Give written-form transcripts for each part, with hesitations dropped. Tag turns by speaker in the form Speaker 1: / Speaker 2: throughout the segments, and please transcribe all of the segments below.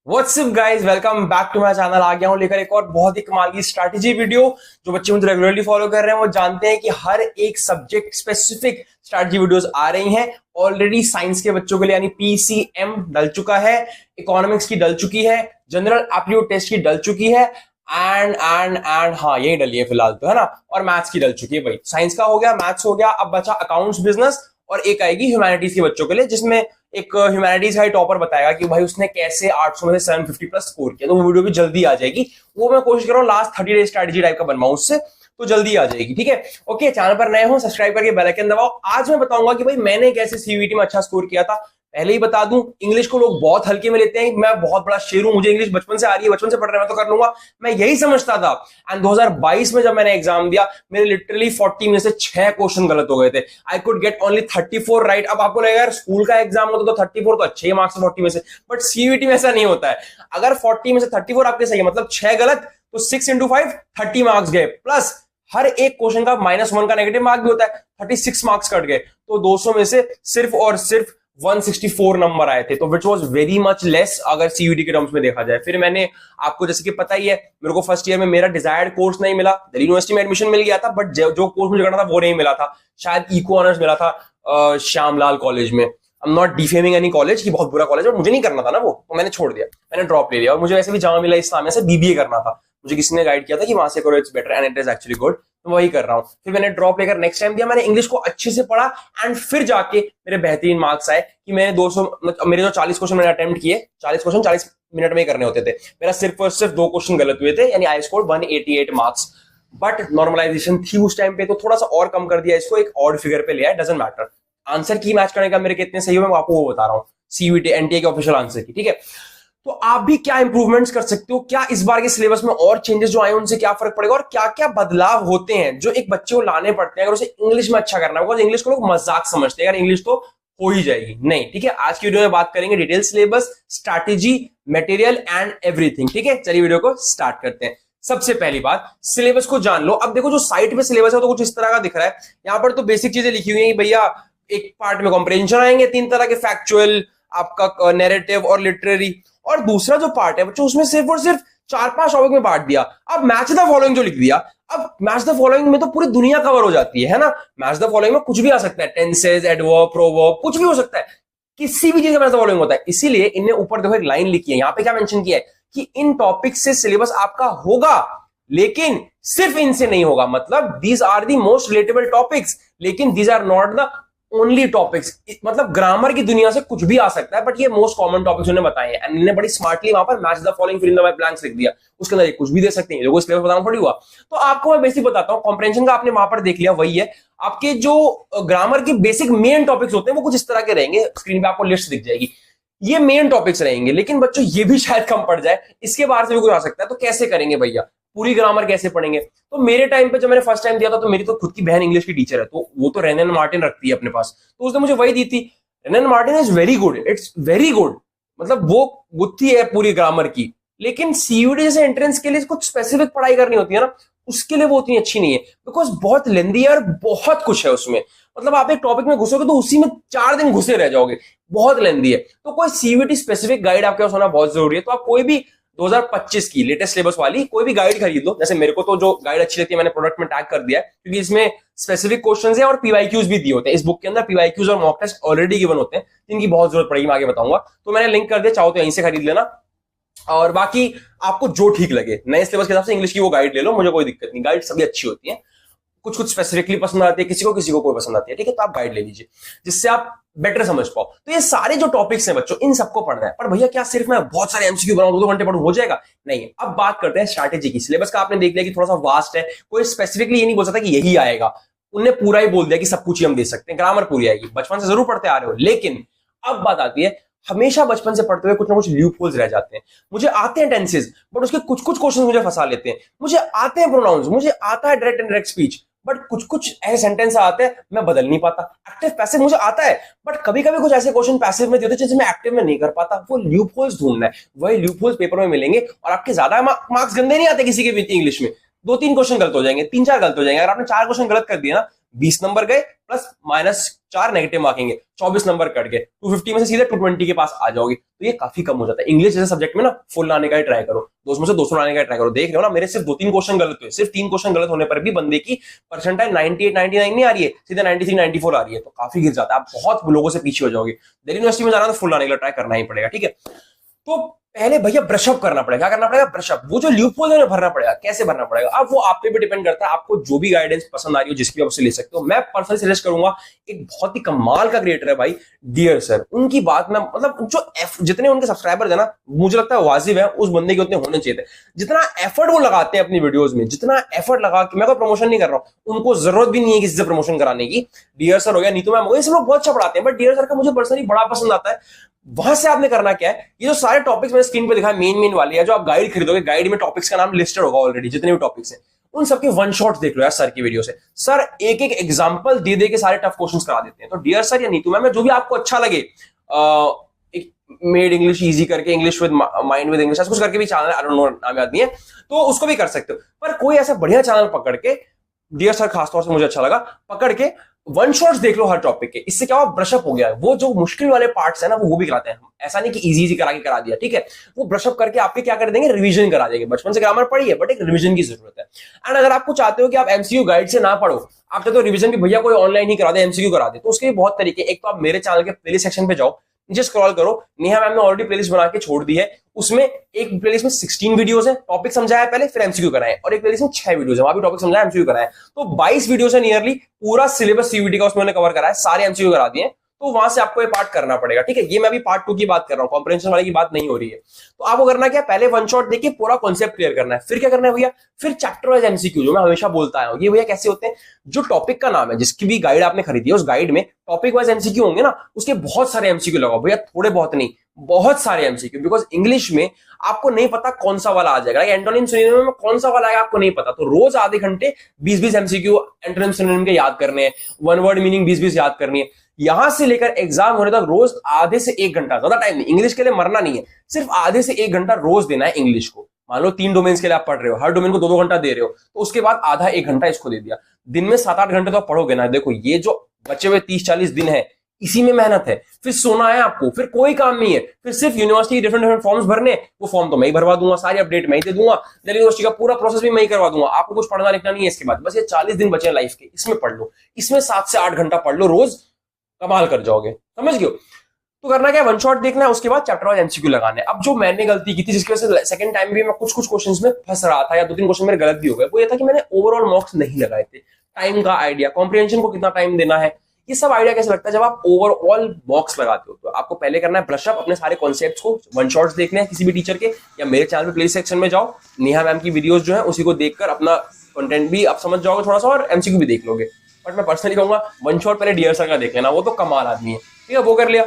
Speaker 1: What's up guys, welcome back to my channel. आ गया हूं लेकर एक और बहुत ही कमाल की स्ट्रैटेजी वीडियो। जो बच्चे मुझे रेगुलरली फॉलो कर रहे हैं वो जानते हैं कि हर एक सब्जेक्ट स्पेसिफिक स्ट्रैटेजी वीडियोस आ रही हैं। ऑलरेडी साइंस के बच्चों के लिए यानी पीसीएम डल चुका है, इकोनॉमिक्स की डल चुकी है, जनरल एप्टीट्यूड टेस्ट की डल चुकी है, एंड हाँ यही डली है फिलहाल तो, है ना। और मैथ्स की डल चुकी है। भाई साइंस का हो गया, मैथ्स हो गया, अब बचा अकाउंट्स बिजनेस और एक आएगी ह्यूमैनिटीज के बच्चों के लिए, जिसमें एक ह्यूमैनिटीज का टॉपर बताएगा कि भाई उसने कैसे 800 में से 750 प्लस स्कोर किया। तो वो वीडियो भी जल्दी आ जाएगी। वो मैं कोशिश कर रहा हूँ लास्ट 30 डेज स्ट्रैटेजी टाइप का बनवाऊं उससे, तो जल्दी आ जाएगी। ठीक है, ओके। चैनल पर नए हो सब्सक्राइब करके बेल आइकन दबाओ। आज मैं बताऊंगा कि भाई मैंने कैसे सीयूईटी में अच्छा स्कोर किया था। पहले ही बता दूं, इंग्लिश को लोग बहुत हल्के में लेते हैं। मैं बहुत बड़ा शेर हूं, मुझे इंग्लिश बचपन से आ रही है, बचपन से पढ़ रहे हैं, मैं तो कर लूंगा, मैं यही समझता था। एंड 2022 में जब मैंने एग्जाम दिया, मेरे लिटरली 40 में से 6 क्वेश्चन गलत हो गए थे। I could get only 34 right. अब आपको लगेगा यार स्कूल का एग्जाम होता तो 34 तो अच्छे मार्क्स है 40 में से, बट सीयूईटी में ऐसा नहीं होता है। अगर 40 में से 34 आपके सही है, मतलब 6 गलत, तो 6 इंटू 5 30 मार्क्स गए, प्लस हर एक क्वेश्चन का -1 का नेगेटिव मार्क भी होता है, 36 मार्क्स कट गए। तो 200 में से सिर्फ और सिर्फ 164 नंबर आए थे, तो which was very much less अगर सीयूटी के टर्म्स में देखा जाए। फिर मैंने, आपको जैसे कि पता ही है, मेरे को फर्स्ट ईयर में मेरा डिजायर्ड कोर्स नहीं मिला। दिल्ली यूनिवर्सिटी में एडमिशन मिल गया था, बट जो कोर्स मुझे करना था वो नहीं मिला था। शायद इको ऑनर्स मिला था श्यामलाल कॉलेज में। I am not defaming any college, की बहुत बुरा कॉलेज है, मुझे नहीं करना था ना वो, तो मैंने छोड़ दिया, मैंने ड्रॉप ले लिया। और मुझे वैसे भी जामा मिला इस्लामिया से बीबीए करना था, मुझे किसी ने गाइड किया था कि वहां से करो, it's better and it is actually good, तो वही कर रहा हूँ। फिर मैंने ड्रॉप लेकर नेक्स्ट टाइम दिया, मैंने इंग्लिश को अच्छे से पढ़ा, एंड फिर जाके मेरे बेहतरीन मार्क्स आए कि मैंने 200, मेरे जो 40 क्वेश्चन मैंने अटेम्प्ट किए, 40 क्वेश्चन 40 मिनट में करने होते थे, मेरा सिर्फ और सिर्फ 2 क्वेश्चन गलत हुए थे, यानी I scored 188 marks. But normalization थी उस टाइम पे, तो थोड़ा सा और कम कर दिया इसको, एक ऑड फिगर पे लिया, डजंट मैटर। आंसर की मैच करने का मेरे कितने सही हुए मैं आपको वो बता रहा हूँ, सीयूटी एनटीए के ऑफिशियल आंसर की। ठीक है, तो आप भी क्या इंप्रूवमेंट्स कर सकते हो, क्या इस बार के सिलेबस में और चेंजेस जो आए उनसे क्या फर्क पड़ेगा, और क्या क्या बदलाव होते हैं जो एक बच्चे को लाने पड़ते हैं अगर उसे इंग्लिश में अच्छा करना है। बिकॉज इंग्लिश को लोग मजाक समझते हैं, अगर इंग्लिश तो हो ही जाएगी, नहीं। ठीक है, आज की वीडियो में बात करेंगे detail syllabus, strategy, material and everything. ठीक है, चलिए वीडियो को स्टार्ट करते हैं। सबसे पहली बात, सिलेबस को जान लो। अब देखो जो साइट पे सिलेबस है तो कुछ इस तरह का दिख रहा है। यहाँ पर तो बेसिक चीजें लिखी हुई है भैया। एक पार्ट में कॉम्प्रिहेंशन आएंगे, 3 तरह के, फैक्चुअल, आपका नैरेटिव और लिटरेरी। और दूसरा जो पार्ट है बच्चों, उसमें सिर्फ और सिर्फ 4-5 टॉपिक में बांट दिया। अब मैच द फॉलोइंग जो लिख दिया, अब मैच द फॉलोइंग में तो पूरी दुनिया कवर हो जाती है ना। मैच द फॉलोइंग में कुछ भी आ सकता है, टेंसेज, एडवर्ब, प्रोवर्ब, कुछ भी हो सकता है, किसी भी चीज का मैच द फॉलोइंग होता है। इसीलिए इनने ऊपर देखो एक लाइन लिखी है, यहाँ पे क्या मेंशन किया है कि इन टॉपिक से सिलेबस आपका होगा, लेकिन सिर्फ इनसे नहीं होगा। मतलब these are the most relatable topics, लेकिन these are not the only topics. मतलब ग्रामर की दुनिया से कुछ भी आ सकता है, बट ये मोस्ट कॉमन टॉपिक्स उन्होंने बताए हैं। एंड इन्होंने बड़ी स्मार्टली वहां पर match the following fill in the blanks लिख दिया। उसके अंदर कुछ भी दे सकते हैं, लोगों सिलेबस बताना थोड़ी हुआ। तो आपको मैं बेसिक बताता हूँ, कॉम्प्रिहेंशन का आपने वहां पर देख लिया, वही है। आपके जो ग्रामर की बेसिक मेन टॉपिक्स होते हैं वो कुछ इस तरह के रहेंगे, स्क्रीन पे आपको लिस्ट दिख जाएगी, ये मेन टॉपिक्स रहेंगे। लेकिन बच्चों ये भी शायद कम पड़ जाए, इसके बाहर से भी कुछ आ सकता है। तो कैसे करेंगे भैया, पूरी ग्रामर कैसे पढ़ेंगे? तो मेरे टाइम पे जब मैंने फर्स्ट टाइम दिया था, तो मेरी तो खुद की बहन इंग्लिश की टीचर है, तो वो तो रेनन मार्टिन रखती है अपने पास, तो उसने मुझे वही दी थी। Wren and Martin is very good, it's very good, मतलब वो बुद्धि है पूरी ग्रामर की। लेकिन सीयूटी जैसे एंट्रेंस के लिए कुछ स्पेसिफिक पढ़ाई करनी होती है ना, उसके लिए वो उतनी अच्छी नहीं है, बिकॉज बहुत लेंदी है और बहुत कुछ है उसमें। मतलब आप एक टॉपिक में घुसोगे तो उसी में 4 दिन घुसे रह जाओगे, बहुत लेंदी है। तो कोई सीयूटी स्पेसिफिक गाइड आपके पास होना बहुत जरूरी है। तो आप कोई भी 2025 की लेटेस्ट सिलेबस वाली कोई भी गाइड खरीद लो। जैसे मेरे को तो जो गाइड अच्छी लगती है मैंने प्रोडक्ट में टैग कर दिया है, क्योंकि इसमें स्पेसिफिक क्वेश्चंस है और पीवाईक्यूज भी दिए होते हैं। इस बुक के अंदर पीवाईक्यूज और मॉक टेस्ट ऑलरेडी गिवन होते हैं, जिनकी बहुत जरूरत पड़ेगी, मैं आगे बताऊंगा। तो मैंने लिंक कर दिया, चाहो तो यहीं से खरीद लेना। और बाकी आपको जो ठीक लगे नए सिलेबस के हिसाब से इंग्लिश की वो गाइड ले लो, मुझे कोई दिक्कत नहीं, गाइड सभी अच्छी होती है। कुछ कुछ स्पेसिफिकली पसंद आती है किसी को कोई पसंद आती है। ठीक है, तो आप गाइड ले लीजिए जिससे आप बेटर समझ पाओ। तो ये सारे जो टॉपिक्स हैं बच्चों, इन सबको पढ़ना है। पर भैया क्या सिर्फ मैं बहुत सारे एमसीक्यू बनाऊं, 2 घंटे पढ़ूं, हो जाएगा? नहीं। अब बात करते हैं स्ट्रैटेजी की। सिलेबस का आपने देख लिया कि थोड़ा सा वास्ट है, कोई स्पेसिफिकली ये नहीं बोल सकता कि यही आएगा। उन्हें पूरा ही बोल दिया कि सब कुछ ही हम दे सकते हैं, ग्रामर पूरी आएगी, बचपन से जरूर पढ़ते आ रहे हो। लेकिन अब बात आती है, हमेशा बचपन से पढ़ते हुए कुछ ना कुछ ल्यूप होल्स रह जाते हैं। मुझे आते हैं टेंसेज, बट उसके कुछ कुछ क्वेश्चन मुझे फंसा लेते हैं। मुझे आते हैं प्रोनाउंस, मुझे आता है direct and direct speech, but कुछ कुछ ऐसे सेंटेंस आते हैं मैं बदल नहीं पाता। एक्टिव पैसिव मुझे आता है, बट कभी कभी कुछ ऐसे क्वेश्चन पैसिव में देते हैं जिसे मैं एक्टिव में नहीं कर पाता। वो ल्यूप होल्स ढूंढना है, वही ल्यूप होल्स पेपर में मिलेंगे। और आपके ज्यादा मार्क्स गंदे नहीं आते किसी के भी इंग्लिश में, 2-3 क्वेश्चन गलत हो जाएंगे, 3-4 गलत हो जाएंगे। अगर आपने 4 क्वेश्चन गलत कर दिया ना, 20 नंबर गए प्लस -4 नेगेटिव मार्किंग है, 24 नंबर कट गए, 250 में से सीधे 220 के पास आ जाओगे। तो ये काफी कम हो जाता है। इंग्लिश जैसे सब्जेक्ट में ना फुल लाने का ही ट्राई करो, 200 में से 200 लाने का ट्राई करो। देख रहे हो ना, मेरे सिर्फ 2-3 क्वेश्चन गलत हुए, सिर्फ 3 क्वेश्चन गलत होने पर भी बंदे की परसेंटाइल 98 99 नहीं आ रही है, सीधे 93 94 आ रही है। तो काफी गिर जाता है, आप बहुत लोगों से पीछे हो जाओगे। दिल्ली यूनिवर्सिटी में जाना तो फुल लाने के लिए ट्राई करना ही पड़ेगा, ठीक है। तो पहले भैया ब्रशअप करना पड़ेगा। क्या करना पड़ेगा? ब्रशअप। वो जो लूपहोल है भरना पड़ेगा। कैसे भरना पड़ेगा? अब वो आप पे भी डिपेंड करता है, आपको जो भी गाइडेंस पसंद आ रही हो, जिसकी आप उससे ले सकते हो। मैं पर्सनली सजेस्ट करूंगा, एक बहुत ही कमाल का क्रिएटर है भाई, डियर सर। उनकी बात में मतलब जो जितने उनके सब्सक्राइबर्स है ना, मुझे लगता है वाजिब है, उस बंदे के उतने होने चाहिए थे। जितना एफर्ट वो लगाते हैं अपनी वीडियोस में, जितना एफर्ट लगा के, मैं कोई प्रमोशन नहीं कर रहा हूं, उनको जरूरत भी नहीं है किसी से प्रमोशन कराने की। डियर सर हो गया, नीतू मैम हो गया, सब लोग बहुत अच्छा पढ़ाते हैं, बट डियर सर का मुझे पर्सनली बड़ा पसंद आता है। वहां से आपने करना क्या है, ये जो सारे टॉपिक्स मैंने स्क्रीन पे दिखाया मेन वाले है, जो आप गाइड खरीदोगे, गाइड में टॉपिक्स का नाम लिस्टेड होगा ऑलरेडी, जितने भी टॉपिक्स हैं उन सबके वन शॉट देख लो यार सर की वीडियो से। सर एक एक एग्जांपल दे दे के सारे टफ क्वेश्चंस करा देते हैं। तो डियर सर या नीतू मैम, जो भी आपको अच्छा लगे, मेड इंग्लिश इजी करके, English with mind with English, कुछ करके भी चैनल, आई डोंट नो नाम याद नहीं है, तो उसको भी कर सकते हो। पर कोई ऐसा बढ़िया चैनल पकड़ के, डियर सर खासतौर से मुझे अच्छा लगा, पकड़ के वन शॉट्स देख लो हर टॉपिक के। इससे क्या हुआ, ब्रशअप हो गया। वो जो मुश्किल वाले पार्ट्स है ना, वो भी कराते हैं। ऐसा नहीं कि इजी करा के करा दिया, ठीक है। वो ब्रशअप करके आपके क्या कर देंगे, रिवीजन करा देंगे। बचपन से ग्रामर पढ़ी है, बट एक रिवीजन की जरूरत है। एंड अगर आपको चाहते हो कि आप एमसीक्यू गाइड से ना पढ़ो, आप चाहते हो रिवीजन भी भैया कोई ऑनलाइन ही करा दे, एमसीक्यू करा दे, तो उसके बहुत तरीके। एक तो आप मेरे चैनल के प्लेलिस्ट सेक्शन पे जाओ, नीचे स्क्रॉल करो, नेहा मैम ने ऑलरेडी प्लेलिस्ट बना के छोड़ दी है। उसमें एक प्लेलिस्ट में 16 वीडियोस है, टॉपिक समझाया पहले, फिर एमसीक्यू कराए, और एक प्लेलिस्ट में 6 वीडियोस है, वहां भी टॉपिक समझाया, एमसीक्यू कराए। तो 22 वीडियोस है नियरली, पूरा सिलेबस सीयूईटी का उसमें कवर करा है, सारे एमसीक्यू करा दिए। तो वहां से आपको ये पार्ट करना पड़ेगा, ठीक है। ये मैं अभी पार्ट 2 की बात कर रहा हूं, कॉम्प्रिहेंशन वाले की बात नहीं हो रही है। तो आपको करना क्या, पहले वन शॉट देखिए, पूरा कॉन्सेप्ट क्लियर करना है। फिर क्या करना है भैया, फिर चैप्टर वाइज एमसीक्यू, जो मैं हमेशा बोलता आया हूं। ये भैया कैसे होते हैं, जो टॉपिक का नाम है, जिसकी भी गाइड आपने खरीदी है, उस गाइड में टॉपिक वाइज एमसीक्यू होंगे ना, उसके बहुत सारे एमसीक्यू लगाओ भैया, थोड़े बहुत नहीं, बहुत सारे एमसीक्यू। बिकॉज इंग्लिश में आपको नहीं पता कौन सा वाला आ जाएगा, एंटोनिम सिनोनिम में कौन सा वाला आएगा आपको नहीं पता। तो रोज आधे घंटे 20-20 एमसीक्यू एंटोनिम सिनोनिम के याद करने हैं, वन वर्ड मीनिंग 20-20 याद करनी है। यहां से लेकर एग्जाम होने तक रोज आधे से 1 घंटा, ज्यादा टाइम नहीं, इंग्लिश के लिए मरना नहीं है, सिर्फ आधे से 1 घंटा रोज देना है इंग्लिश को। मान लो 3 डोमेन्स के लिए आप पढ़ रहे हो, हर डोमेन को 2-2 घंटा दे रहे हो, तो उसके बाद आधा 1 घंटा इसको दे दिया। दिन में 7-8 घंटे तो आप पढ़ोगे ना। देखो ये जो बचे हुए 30-40 दिन है, इसी में मेहनत है। फिर सोना है आपको, फिर कोई काम नहीं है, फिर सिर्फ यूनिवर्सिटी डिफरेंट फॉर्म्स भरने, वो फॉर्म तो मैं ही भरवा दूंगा, सारी अपडेट मैं ही दे दूंगा, दिल्ली यूनिवर्सिटी का पूरा प्रोसेस भी मैं ही करवा दूंगा। आपको कुछ पढ़ना लिखना नहीं है इसके बाद, बस ये 40 दिन बचे लाइफ के, इसमें पढ़ लो, इसमें 7 से 8 घंटा पढ़ लो रोज, कमाल कर जाओगे, समझ गए। तो करना क्या, वन शॉट देखना है, उसके बाद चैप्टर वाइज एमसीक्यू लगाने। अब जो मैंने गलती की थी, जिसकी वजह से सेकंड टाइम भी मैं कुछ क्वेश्चंस में फंस रहा था, या 2-3 क्वेश्चन मेरे गलत भी हो गए, वो ये था कि मैंने ओवरऑल मार्क्स नहीं लगाए थे। टाइम का आइडिया, कॉम्प्रिहेंशन को कितना टाइम देना है, ये सब आइडिया कैसे लगता है जब आप ओवरऑल बॉक्स लगाते हो। तो आपको पहले करना है ब्रशअप, अपने सारे कॉन्सेप्ट्स को वन शॉट्स देखने हैं किसी भी टीचर के, या मेरे चैनल पे प्लेलिस्ट सेक्शन में जाओ, नेहा मैम की वीडियोस जो है उसी को देखकर अपना कंटेंट भी आप समझ जाओगे थोड़ा सा, और एमसीक्यू भी देख लोगे। बट मैं पर्सनली कहूंगा वन शॉट पहले डियर सर का देख लेना, वो तो कमाल आदमी है, ठीक है। वो कर लिया,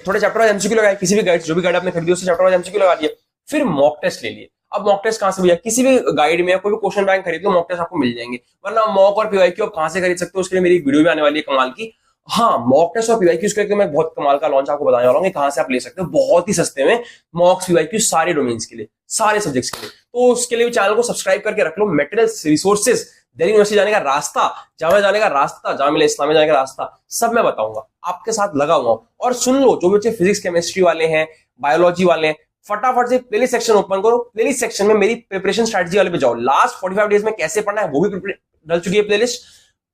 Speaker 1: थोड़े चैप्टर वाइज एमसीक्यू लगाए, किसी भी गाइड, जो भी गाइड आपने खरीदी उससे चैप्टर वाइज एमसीक्यू लगा दिया। फिर मॉक टेस्ट ले लिए। अब मॉक टेस्ट कहां से भैया, किसी भी गाइड में कोई भी क्वेश्चन बैंक खरीद लो, मॉक टेस्ट आपको मिल जाएंगे। वरना मॉक और पीवाईक्यू आप कहां से खरीद सकते हो, उसके लिए मेरी वीडियो भी आने वाली है कमाल की। हाँ, मॉक टेस्ट और पीवाईक्यू के लिए मैं बहुत कमाल का लॉन्च आपको बताने वाला हूं, कहां से आप ले सकते हो बहुत ही सस्ते में मॉक्स पीवाईक्यू, सारे डोमेन्स के लिए, सारे सब्जेक्ट्स के लिए। तो उसके लिए चैनल को सब्सक्राइब करके रख लो। मटेरियल्स, रिसोर्सेज, दिल्ली यूनिवर्सिटी जाने का रास्ता, जामिया जाने का रास्ता, जामिया इस्लामिया जाने का रास्ता, सब मैं बताऊंगा, आपके साथ लगा हुआ हूं। और सुन लो, जो बच्चे फिजिक्स केमिस्ट्री वाले हैं, बायोलॉजी वाले हैं, फटाफट से प्लेलिस्ट सेक्शन ओपन करो। प्लेलिस्ट सेक्शन में मेरी प्रिपरेशन स्ट्रेटजी वाले पे जाओ। लास्ट 45 डेज में कैसे पढ़ना है वो भी डल चुकी है प्लेलिस्ट।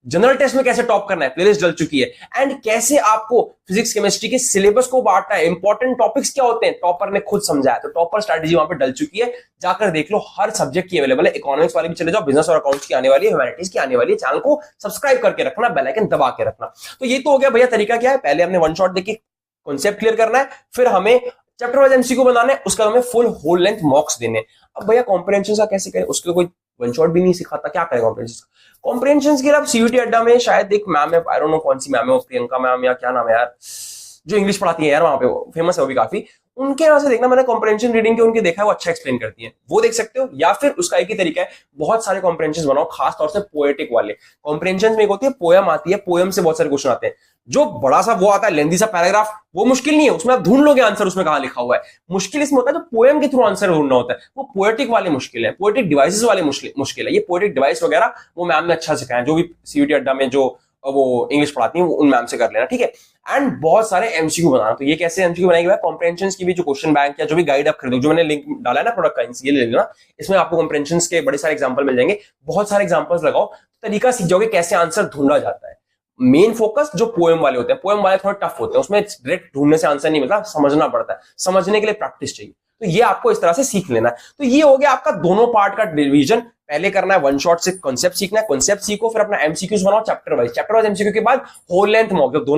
Speaker 1: जनरल टेस्ट में कैसे टॉप करना है प्लेलिस्ट डल चुकी है। एंड कैसे आपको फिजिक्स केमिस्ट्री के सिलेबस को बांटना है, इंपॉर्टेंट टॉपिक्स क्या होते हैं, टॉपर ने खुद समझाया। तो टॉपर स्ट्रेटजी वहां पे डल चुकी है, जाकर देख लो। हर सब्जेक्ट की अवेलेबल है, इकोनॉमिक्स वाली भी चले जाओ, बिजनेस और अकाउंट्स की आने वाली है, ह्यूमैनिटीज की आने वाली है। चैनल को सब्सक्राइब करके रखना, बेल आइकन दबा के रखना। तो ये तो हो गया भैया तरीका क्या है, पहले हमने वन शॉट देखी, कॉन्सेप्ट क्लियर करना है, फिर हमें चैप्टर वाइज एमसीक्यू बनाना है, उसका हमें फुल होल लेंथ मॉक्स देने। अब भैया कॉम्प्रिहेंशन का कैसे करें, उसके कोई वन शॉट भी नहीं सिखाता, क्या करें कॉम्प्रिहेंशन। कॉम्प्रिहेंशन के लिए आप सीयूटी अड्डा में शायद एक मैम है, आई डोंट नो कौन सी मैम है, प्रियंका मैम या क्या नाम है यार, जो इंग्लिश पढ़ाती है यार वहां पे, फेमस है वो भी काफी, उनके यहां से देखना, मैंने कॉम्प्रिहेंशन रीडिंग के उनके देखा है, वो अच्छा एक्सप्लेन करती है, वो देख सकते हो। या फिर उसका एक ही तरीका है, बहुत सारे कॉम्प्रिहेंशन बनाओ, खास तौर से पोएटिक वाले कॉम्प्रिहेंशन में। एक होती है पोयम आती है, पोयम से बहुत सारे क्वेश्चन आते हैं, जो बड़ा सा वो आता है लेंथी सा पैराग्राफ, वो मुश्किल नहीं है, उसमें आप ढूंढ लोगे आंसर उसमें कहां लिखा हुआ है। मुश्किल इसमें होता है जो पोएम के थ्रू आंसर ढूंढना होता है, वो पोएटिक वाले मुश्किल है, पोएटिक डिवाइसेस वाले मुश्किल है। ये पोएटिक डिवाइस वगैरह वो मैम ने अच्छा सिखाया, जो भी सीयूटी अड्डा में जो वो इंग्लिश पढ़ाती है उन मैम से कर लेना, ठीक है। एंड बहुत सारे एमसीक्यू बनाना, तो ये कैसे एमसीक्यू बनाएंगे, कॉम्प्रिहेंशन की भी जो क्वेश्चन बैंक या जो भी गाइड आप खरीदो, जो मैंने लिंक डाला है ना प्रोडक्ट का, ये ले लेना, इसमें आपको कॉम्प्रिहेंशन के बड़े सारे एग्जांपल मिल जाएंगे। बहुत सारे एग्जांपल्स लगाओ, तरीका सीख जाओगे कैसे आंसर ढूंढा जाता है। मेन फोकस जो पोएम वाले होते हैं, पोएम वाले थोड़े टफ होते हैं, उसमें डायरेक्ट ढूंढने से आंसर नहीं मिलता, समझना पड़ता है, समझने के लिए प्रैक्टिस चाहिए। तो ये आपको इस तरह से सीख लेना है। तो ये हो गया आपका दोनों पार्ट का डिवीजन। पहले करना है वन शॉट से कॉन्सेप्ट सीखना है, कॉन्सेप्ट सीखो, फिर अपना एमसीक्यूज बनाओ चैप्टर वाइज एमसीक्यू के बाद होल लेंथ मॉक, जब दोनों